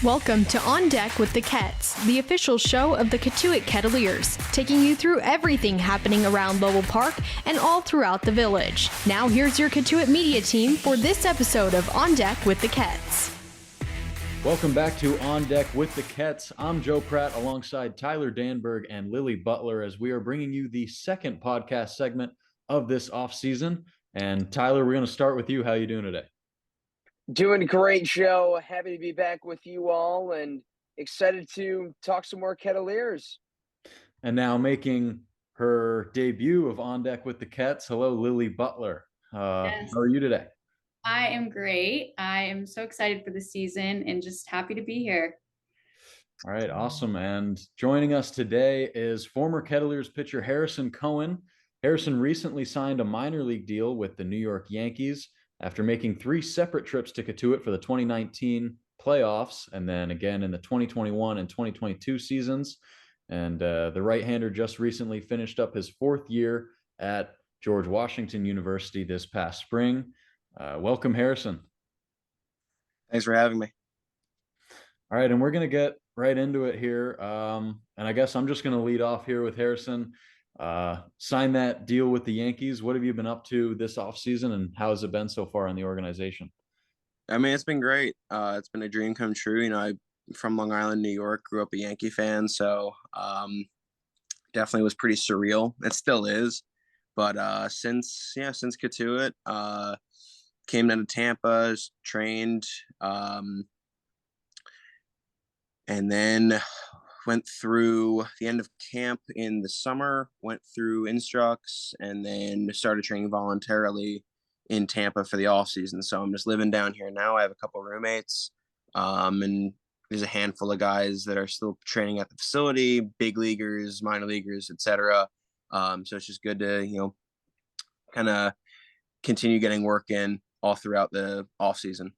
Welcome to On Deck with the Ketts, the official show of the Cotuit Kettleers, taking you through everything happening around Lowell Park and all throughout the village. Now here's your Cotuit media team for this episode of On Deck with the Ketts. Welcome back to On Deck with the Ketts. I'm Joe Pratt alongside Tyler Danburg and Lily Butler as we are bringing you the second podcast segment of this offseason. And Tyler, we're going to start with you. How are you doing today? Doing great, Joe. Happy to be back with you all and excited to talk some more Kettleers. And now making her debut of On Deck with the Ketts. Hello, Lily Butler. Yes. How are you today? I am great. I am so excited for the season and just happy to be here. All right, awesome. And joining us today is former Kettleers pitcher Harrison Cohen. Harrison recently signed a minor league deal with the New York Yankees after making 3 separate trips to Cotuit for the 2019 playoffs, and then again in the 2021 and 2022 seasons. And the right-hander just recently finished up his 4th year at George Washington University this past spring. Welcome, Harrison. Thanks for having me. All right, and we're going to get right into it here. And I guess I'm just going to lead off here with Harrison. Sign that deal with the Yankees. What have you been up to this offseason, and how has it been so far in the organization? I mean, it's been great. It's been a dream come true. You know, I'm from Long Island, New York, grew up a Yankee fan, so definitely was pretty surreal. It still is. But since Cotuit, came down to Tampa, trained, and then went through the end of camp in the summer, went through instructs, and then started training voluntarily in Tampa for the off season. So I'm just living down here now. I have a couple of roommates, and there's a handful of guys that are still training at the facility, big leaguers, minor leaguers, etc. So it's just good to, kind of continue getting work in all throughout the off season.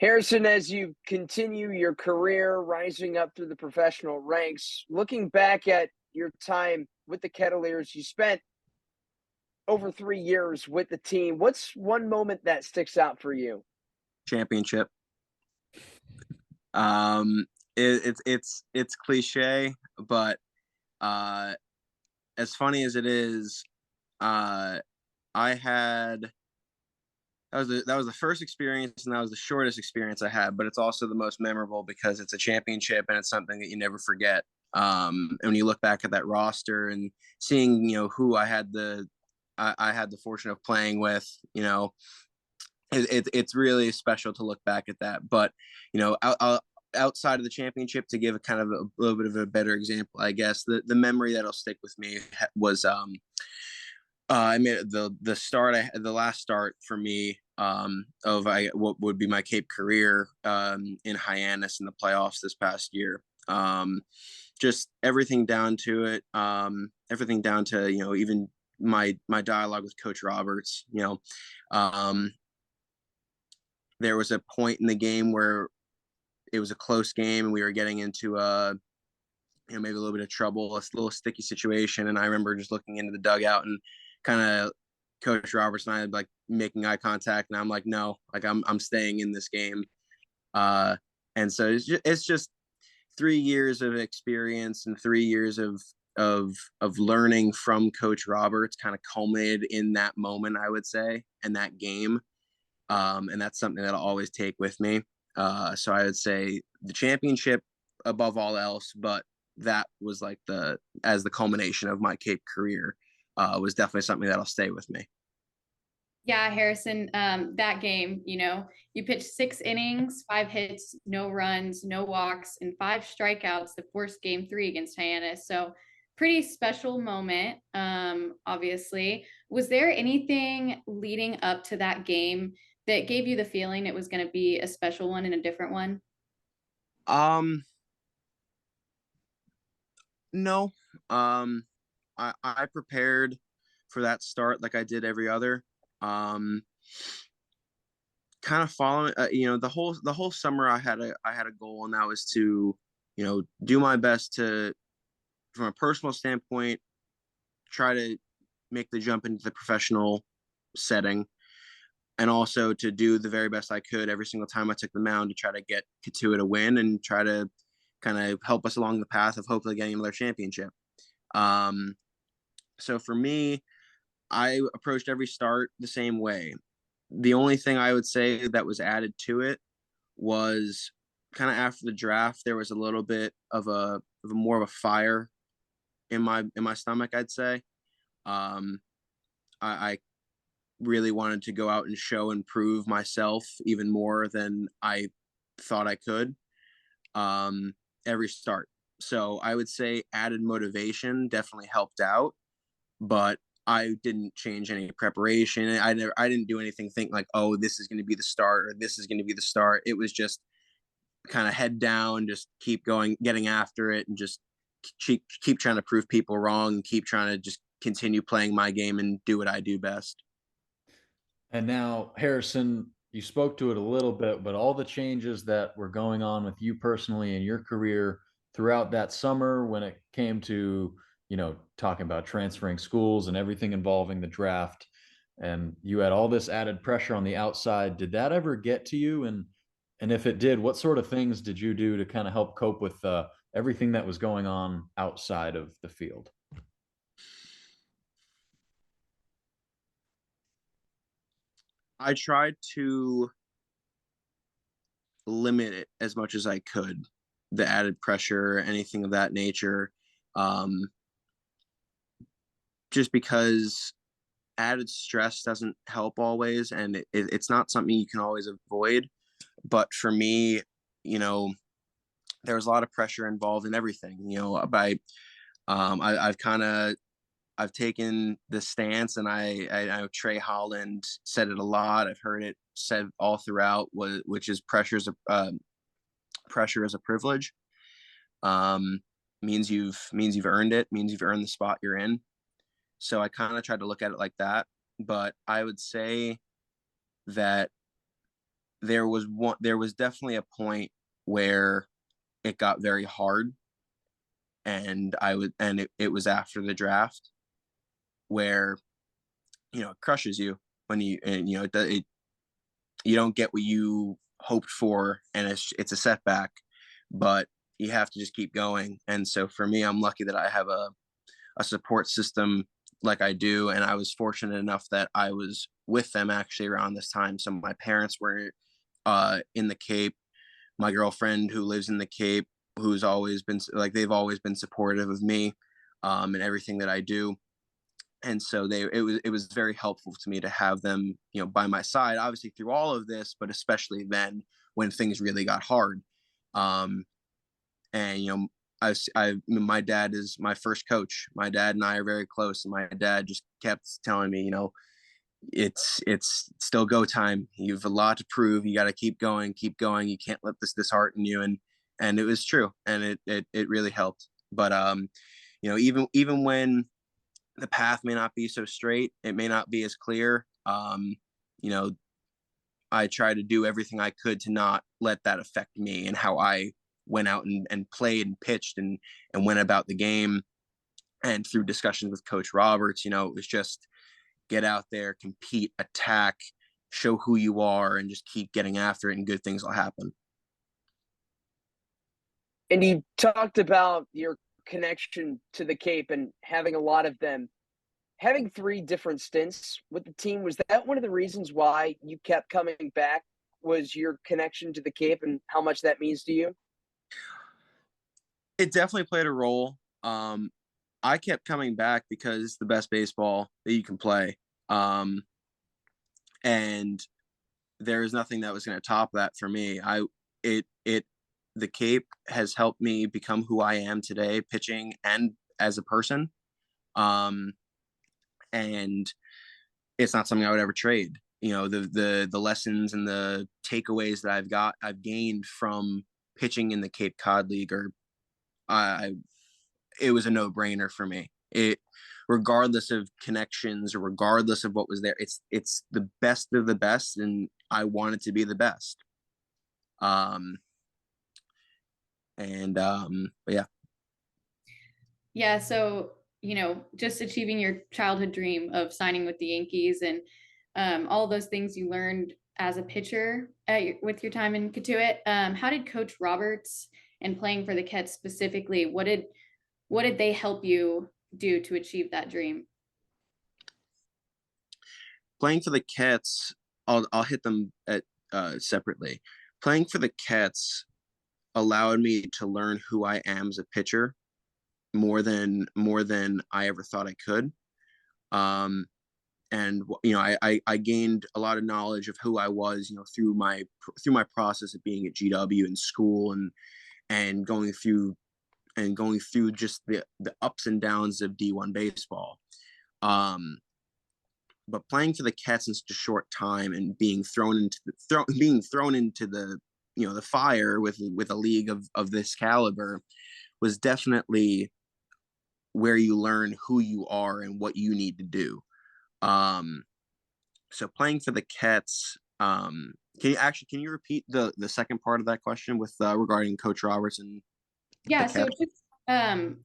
Harrison, as you continue your career rising up through the professional ranks, looking back at your time with the Kettleers, you spent over 3 years with the team. What's one moment that sticks out for you? Championship. It's cliche, but as funny as it is, that was the first experience, and that was the shortest experience I had, but it's also the most memorable because it's a championship and it's something that you never forget. And when you look back at that roster and seeing, who I had the fortune of playing with, it's really special to look back at that. But, outside of the championship, to give a kind of a little bit of a better example, I guess the memory that'll stick with me was, I made the last start for me of what would be my Cape career in Hyannis in the playoffs this past year. Just everything down to it, everything down to even my dialogue with Coach Roberts. There was a point in the game where it was a close game and we were getting into maybe a little bit of trouble, a little sticky situation, and I remember just looking into the dugout and kind of Coach Roberts and I like making eye contact, and I'm like, no, like I'm staying in this game. And so it's just 3 years of experience and 3 years of learning from Coach Roberts kind of culminated in that moment, I would say, and that game. And that's something that I'll always take with me. So I would say the championship above all else, but that was like the culmination of my Cape career. Was definitely something that'll stay with me. Yeah, Harrison, that game, you pitched 6 innings, 5 hits, no runs, no walks, and 5 strikeouts the first game 3 against Hyannis. So pretty special moment, obviously. Was there anything leading up to that game that gave you the feeling it was going to be a special one and a different one? No. I prepared for that start like I did every other. Kind of following, the whole summer I had a goal, and that was to, do my best to, from a personal standpoint, try to make the jump into the professional setting. and also to do the very best I could every single time I took the mound to try to get Cotuit a win and try to kind of help us along the path of hopefully getting another championship. So for me, I approached every start the same way. The only thing I would say that was added to it was kind of after the draft, there was a little bit of a more of a fire in my stomach, I'd say. I really wanted to go out and show and prove myself even more than I thought I could every start. So I would say added motivation definitely helped out, but I didn't change any preparation. I didn't do anything think like, oh, this is going to be the start or this is going to be the start. It was just kind of head down, just keep going, getting after it, and just keep trying to prove people wrong, keep trying to just continue playing my game and do what I do best. And now, Harrison, you spoke to it a little bit, but all the changes that were going on with you personally in your career throughout that summer when it came to, talking about transferring schools and everything involving the draft, and you had all this added pressure on the outside, did that ever get to you? And if it did, what sort of things did you do to kind of help cope with everything that was going on outside of the field? I tried to limit it as much as I could, the added pressure, anything of that nature. Just because added stress doesn't help always, and it's not something you can always avoid. But for me, there was a lot of pressure involved in everything. I've taken the stance, and I know Trey Holland said it a lot. I've heard it said all throughout, which is pressure is a privilege. Means you've earned it. Means you've earned the spot you're in. So I kind of tried to look at it like that. But I would say that there was definitely a point where it got very hard, and it was after the draft where it crushes you when you don't get what you hoped for, and it's a setback, but you have to just keep going. And so for me, I'm lucky that I have a support system like I do, and I was fortunate enough that I was with them actually around this time. So my parents were in the Cape. My girlfriend who lives in the Cape, who's always been they've always been supportive of me and everything that I do. And so it was very helpful to me to have them, by my side, obviously through all of this, but especially then when things really got hard. And my dad is my first coach. My dad and I are very close, and my dad just kept telling me, it's still go time. You've a lot to prove. You got to keep going. You can't let this dishearten you. And it was true, and it really helped. But even when the path may not be so straight, it may not be as clear. I try to do everything I could to not let that affect me and how I went out and played and pitched and went about the game. And through discussions with Coach Roberts, it was just get out there, compete, attack, show who you are, and just keep getting after it, and good things will happen. And you talked about your connection to the Cape and having a lot of them. Having 3 different stints with the team, was that one of the reasons why you kept coming back, was your connection to the Cape and how much that means to you? It definitely played a role. I kept coming back because it's the best baseball that you can play. And there is nothing that was going to top that for me. The Cape has helped me become who I am today, pitching and as a person. And it's not something I would ever trade. The lessons and the takeaways that I've gained from pitching in the Cape Cod League it was a no-brainer for me. Regardless of connections or regardless of what was there, it's the best of the best, and I wanted to be the best. But yeah. Yeah, so just achieving your childhood dream of signing with the Yankees and all those things you learned as a pitcher with your time in Cotuit. How did Coach Roberts and playing for the Ketts specifically, what did they help you do to achieve that dream? Playing for the Ketts, I'll hit them at separately. Playing for the Ketts allowed me to learn who I am as a pitcher more than I ever thought I could. And I gained a lot of knowledge of who I was, through my process of being at GW in school and going through just the ups and downs of D1 baseball. But playing for the Ketts in such a short time and being thrown into the the fire with a league of this caliber was definitely where you learn who you are and what you need to do. So playing for the Ketts, can you repeat the second part of that question with regarding Coach Roberts and yeah, so just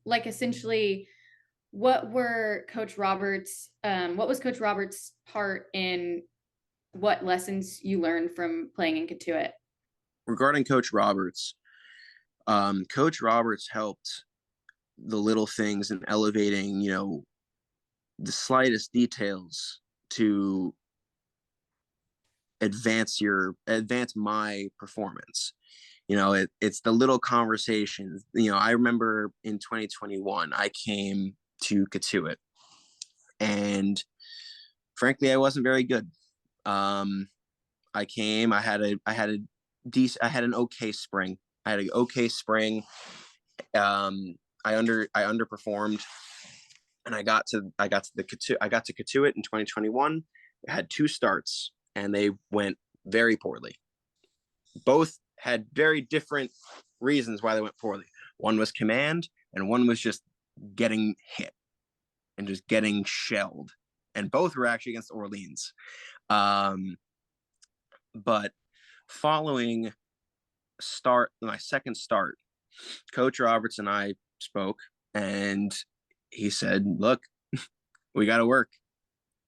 like essentially what was Coach Roberts' part in what lessons you learned from playing in Cotuit? Regarding Coach Roberts, Coach Roberts helped the little things and elevating, the slightest details to advance my performance. It's the little conversations. I remember in 2021, I came to Cotuit, and frankly, I wasn't very good. I came. I had an okay spring. I had an okay spring. I underperformed, and I got to Cotuit in 2021. I had 2 starts, and they went very poorly. Both had very different reasons why they went poorly. One was command, and one was just getting hit and just getting shelled. And both were actually against Orleans. But following my second start, Coach Roberts and I spoke, and he said, look, we got to work.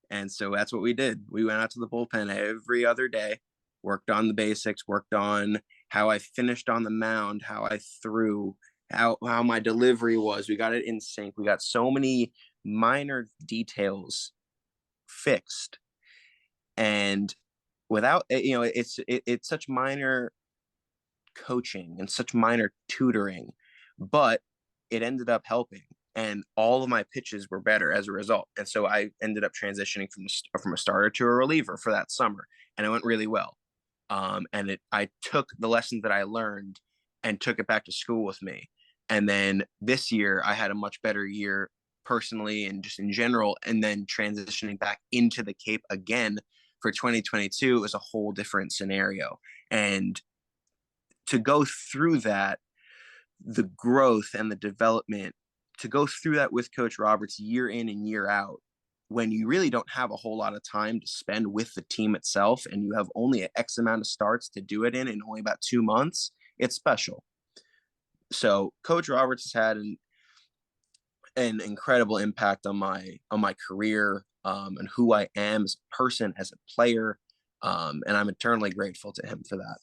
And so that's what we did. We went out to the bullpen every other day, worked on the basics, worked on how I finished on the mound, how I threw, how my delivery was. We got it in sync. We got so many minor details fixed. And without, it's such minor coaching and such minor tutoring, but it ended up helping. And all of my pitches were better as a result. And so I ended up transitioning from a starter to a reliever for that summer, and it went really well. I took the lessons that I learned and took it back to school with me. And then this year I had a much better year personally and just in general. And then transitioning back into the Cape again for 2022 was a whole different scenario. And to go through that, the growth and the development, to go through that with Coach Roberts year in and year out, when you really don't have a whole lot of time to spend with the team itself, and you have only an X amount of starts to do it in only about 2 months, it's special. So Coach Roberts has had an incredible impact on my career, and who I am as a person, as a player. And I'm eternally grateful to him for that.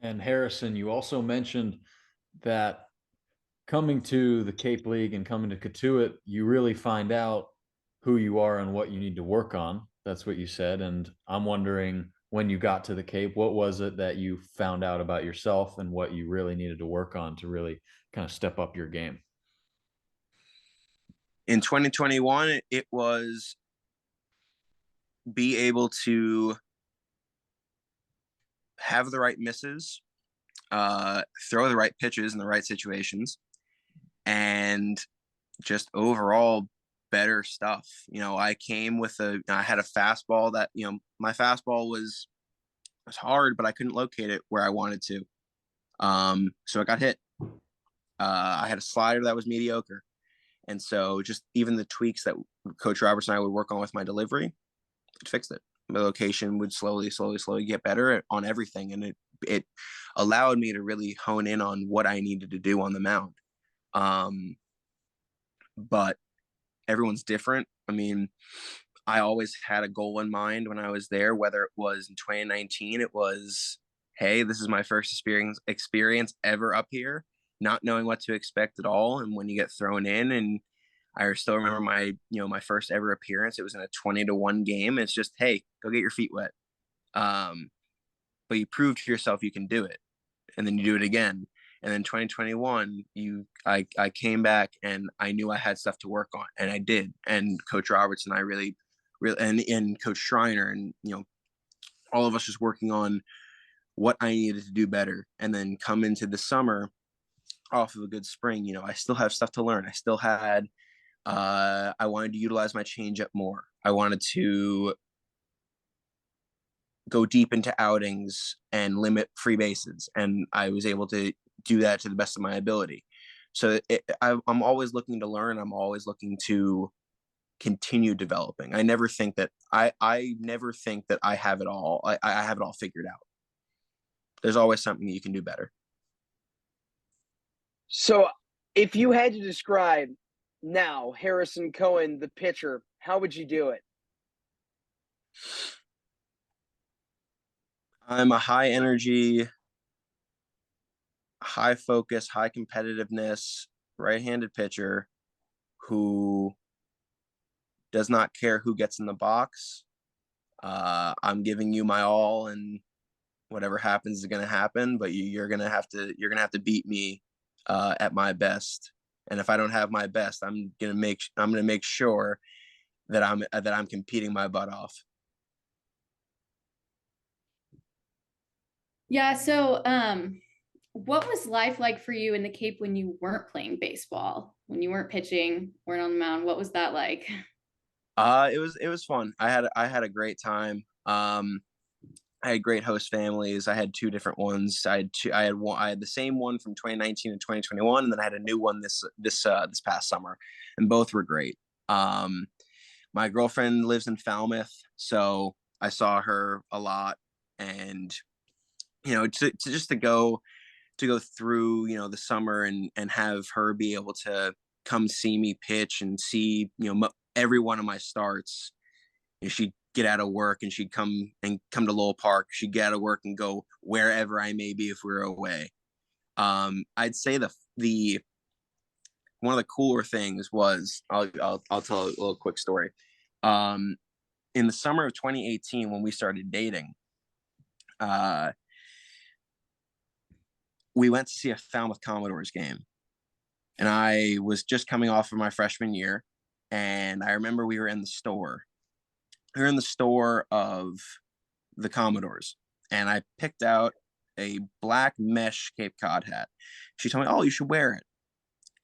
And Harrison, you also mentioned that coming to the Cape League and coming to Cotuit, you really find out who you are and what you need to work on. That's what you said. And I'm wondering, when you got to the Cape, what was it that you found out about yourself and what you really needed to work on to really kind of step up your game? In 2021, it was be able to have the right misses, throw the right pitches in the right situations, and just overall better stuff. I came with I had a fastball that, my fastball was hard, but I couldn't locate it where I wanted to. So it got hit. I had a slider that was mediocre. And so just even the tweaks that Coach Roberts and I would work on with my delivery, it fixed it. My location would slowly get better on everything. And it allowed me to really hone in on what I needed to do on the mound. But everyone's different. I mean, I always had a goal in mind when I was there, whether it was in 2019, it was, hey, this is my first experience ever up here, not knowing what to expect at all. And when you get thrown in, and I still remember my first ever appearance, it was in a 20-1 game. It's just, hey, go get your feet wet. But you prove to yourself you can do it. And then you do it again. And then 2021, I came back and I knew I had stuff to work on, and I did. And Coach Roberts and I really, and Coach Schreiner, and all of us just working on what I needed to do better. And then come into the summer off of a good spring, I still have stuff to learn. I still had, I wanted to utilize my changeup more. I wanted to go deep into outings and limit free bases, and I was able to do that to the best of my ability. So I'm always looking to learn. I'm always looking to continue developing. I never think that I never think that I have it all. I have it all figured out. There's always something that you can do better. So if you had to describe now Harrison Cohen, the pitcher, how would you do it? I'm a high energy, high focus, high competitiveness, right-handed pitcher who does not care who gets in the box. I'm giving you my all, and whatever happens is going to happen, but you're going to have to beat me at my best. And if I don't have my best, I'm going to make sure that I'm competing my butt off. Yeah. So, what was life like for you in the Cape when you weren't playing baseball, when you weren't pitching, weren't on the mound? What was that like? It was fun. I had a great time. I had great host families. I had two different ones. I had the same one from 2019 and 2021, and then I had a new one this past summer, and both were great. My girlfriend lives in Falmouth, so I saw her a lot, and to go through the summer and have her be able to come see me pitch and see every one of my starts. She'd get out of work and she'd come to Lowell Park. She'd get out of work and go wherever I may be if we were away. I'd say the one of the cooler things was, I'll tell a little quick story. In the summer of 2018, when we started dating, we went to see a Falmouth Commodores game, and I was just coming off of my freshman year, and I remember we were in the store. We were in the store of the Commodores, and I picked out a black mesh Cape Cod hat. She told me, "Oh, you should wear it."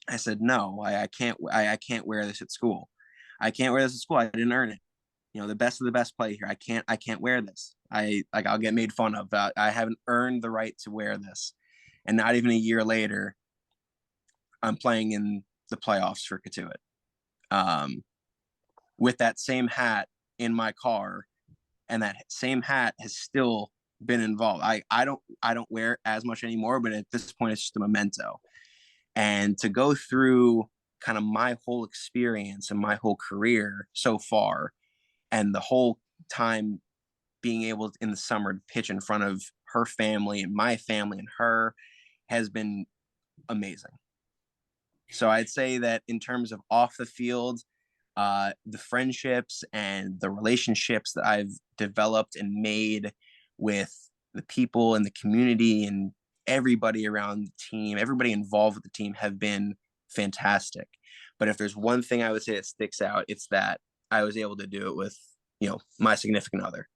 I said, "No, I can't. I can't wear this at school. I can't wear this at school. I didn't earn it. The best of the best play here. I can't wear this. I'll get made fun of. I haven't earned the right to wear this." And not even a year later, I'm playing in the playoffs for Cotuit, with that same hat in my car, and that same hat has still been involved. I don't wear it as much anymore, but at this point, it's just a memento. And to go through kind of my whole experience and my whole career so far, and the whole time being able in the summer to pitch in front of her family and my family and her, has been amazing. So I'd say that in terms of off the field, the friendships and the relationships that I've developed and made with the people in the community and everybody around the team, everybody involved with the team, have been fantastic. But if there's one thing I would say that sticks out, it's that I was able to do it with, my significant other.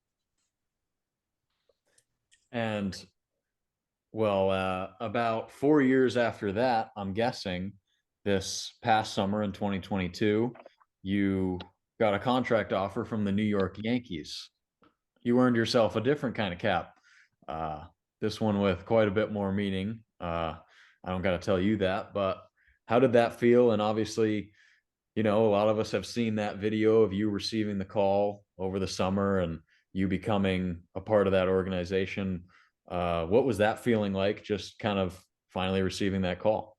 And well, about 4 years after that, I'm guessing this past summer in 2022, you got a contract offer from the New York Yankees. You earned yourself a different kind of cap. This one with quite a bit more meaning. I don't got to tell you that, but how did that feel? And obviously, a lot of us have seen that video of you receiving the call over the summer and you becoming a part of that organization. What was that feeling like, just kind of finally receiving that call?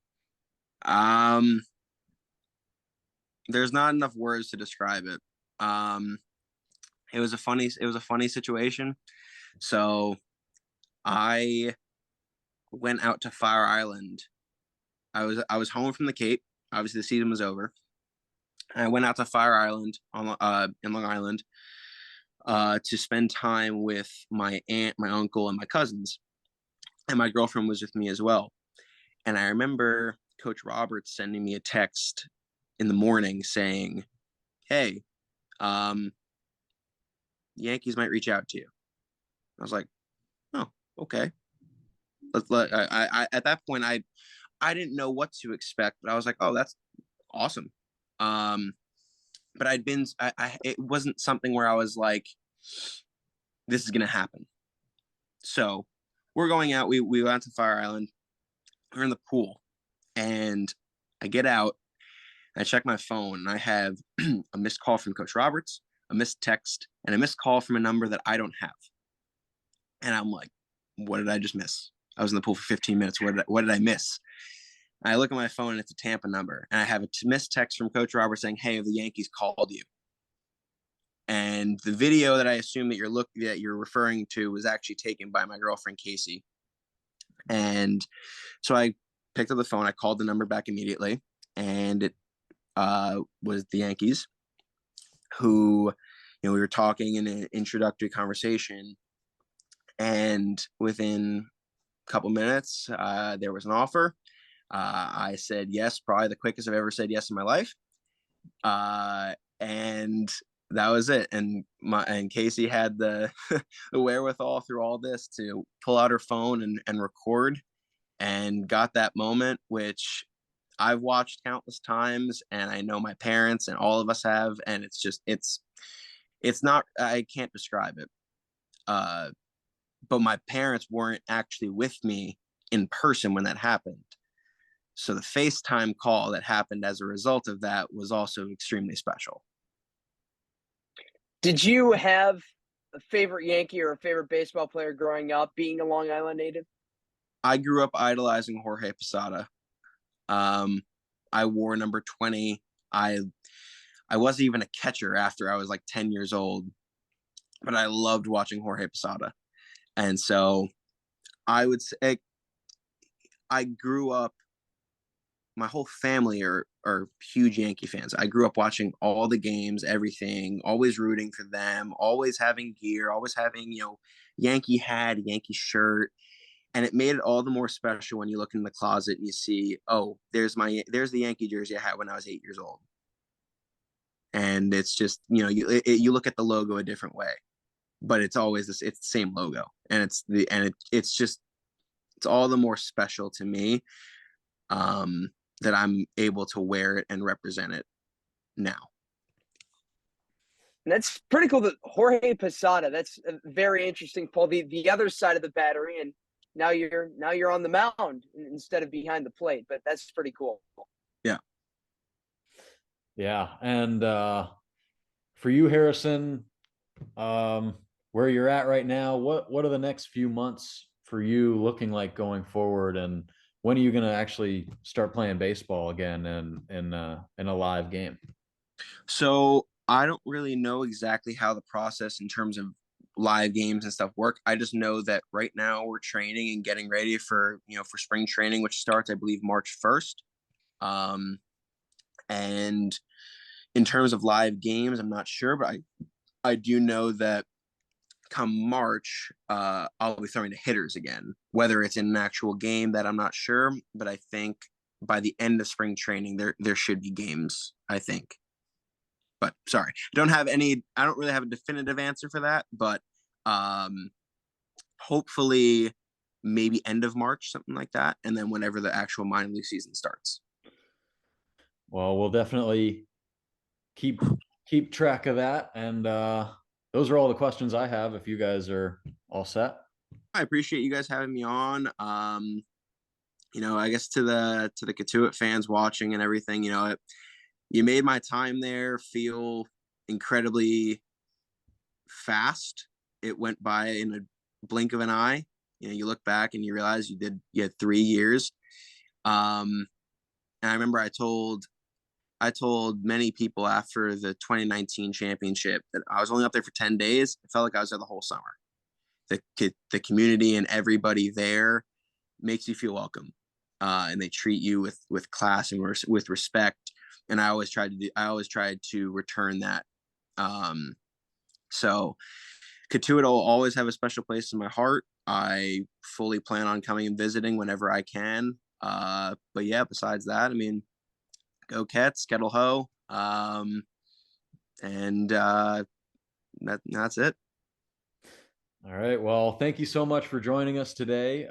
There's not enough words to describe it. it was a funny situation. So I went out to Fire Island. I was home from the Cape. Obviously, the season was over. I went out to Fire Island in Long Island to spend time with my aunt, my uncle, and my cousins. And my girlfriend was with me as well. And I remember Coach Roberts sending me a text in the morning saying, "Hey, Yankees might reach out to you." I was like, "Oh, okay." At that point, I didn't know what to expect, but I was like, "Oh, that's awesome." But it wasn't something where I was like, "This is gonna happen." So we're going out. We went to Fire Island. We're in the pool, and I get out. I check my phone, and I have a missed call from Coach Roberts, a missed text, and a missed call from a number that I don't have. And I'm like, "What did I just miss? I was in the pool for 15 minutes. What did I miss?" And I look at my phone, and it's a Tampa number, and I have a missed text from Coach Roberts saying, "Hey, the Yankees called you." And the video that I assume that you're referring to was actually taken by my girlfriend Casey. And so I picked up the phone. I called the number back immediately, and it was the Yankees, who, we were talking in an introductory conversation, and within a couple minutes, there was an offer. I said yes, probably the quickest I've ever said yes in my life, and that was it. And Casey had the the wherewithal through all this to pull out her phone and record, and got that moment, which I've watched countless times, and I know my parents and all of us have, and it's not, I can't describe it. But my parents weren't actually with me in person when that happened. So the FaceTime call that happened as a result of that was also extremely special. Did you have a favorite Yankee or a favorite baseball player growing up, being a Long Island native? I grew up idolizing Jorge Posada. I wore number 20. I wasn't even a catcher after I was like 10 years old, but I loved watching Jorge Posada. And so I would say I grew up, my whole family are huge Yankee fans. I grew up watching all the games, everything, always rooting for them, always having gear, always having, Yankee hat, Yankee shirt. And it made it all the more special when you look in the closet and you see, oh, there's the Yankee jersey I had when I was 8 years old. And it's just, you look at the logo a different way, but it's always it's the same logo. And it's all the more special to me, that I'm able to wear it and represent it now. And that's pretty cool. That Jorge Posada, that's very interesting, Paul. The other side of the battery, and now you're on the mound instead of behind the plate. But that's pretty cool. Yeah, and for you, Harrison, where you're at right now, what are the next few months for you looking like going forward, and when are you going to actually start playing baseball again in a live game? So I don't really know exactly how the process in terms of live games and stuff work. I just know that right now we're training and getting ready for spring training, which starts, I believe, March 1st. And in terms of live games, I'm not sure, but I do know that come March, I'll be throwing to hitters again. Whether it's in an actual game, that I'm not sure, but I think by the end of spring training, there should be games, I think. But sorry, I don't really have a definitive answer for that, but hopefully maybe end of March, something like that, and then whenever the actual minor league season starts. Well, we'll definitely keep track of that, and those are all the questions I have. If you guys are all set. I appreciate you guys having me on. I guess to the Cotuit fans watching and everything, you made my time there feel incredibly fast. It went by in a blink of an eye. You look back and you realize you had 3 years. And I remember I told I told many people after the 2019 championship that I was only up there for 10 days. It felt like I was there the whole summer. The community and everybody there makes you feel welcome, and they treat you with class and with respect. And I always tried to return that. So Cotuit will always have a special place in my heart. I fully plan on coming and visiting whenever I can. But yeah, besides that, I mean, go Ketts, Kettle Ho. And that's it. All right. Well, thank you so much for joining us today.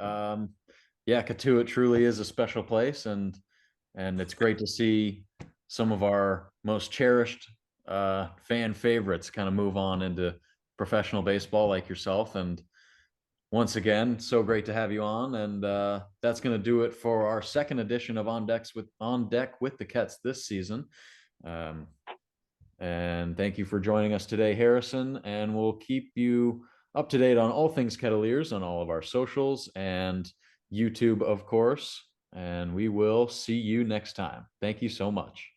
Yeah, Cotuit truly is a special place, and it's great to see some of our most cherished fan favorites kind of move on into professional baseball like yourself. And once again, so great to have you on. And that's going to do it for our second edition of On Deck with the Ketts this season. And thank you for joining us today, Harrison. And we'll keep you up to date on all things Kettleers on all of our socials and YouTube, of course. And we will see you next time. Thank you so much.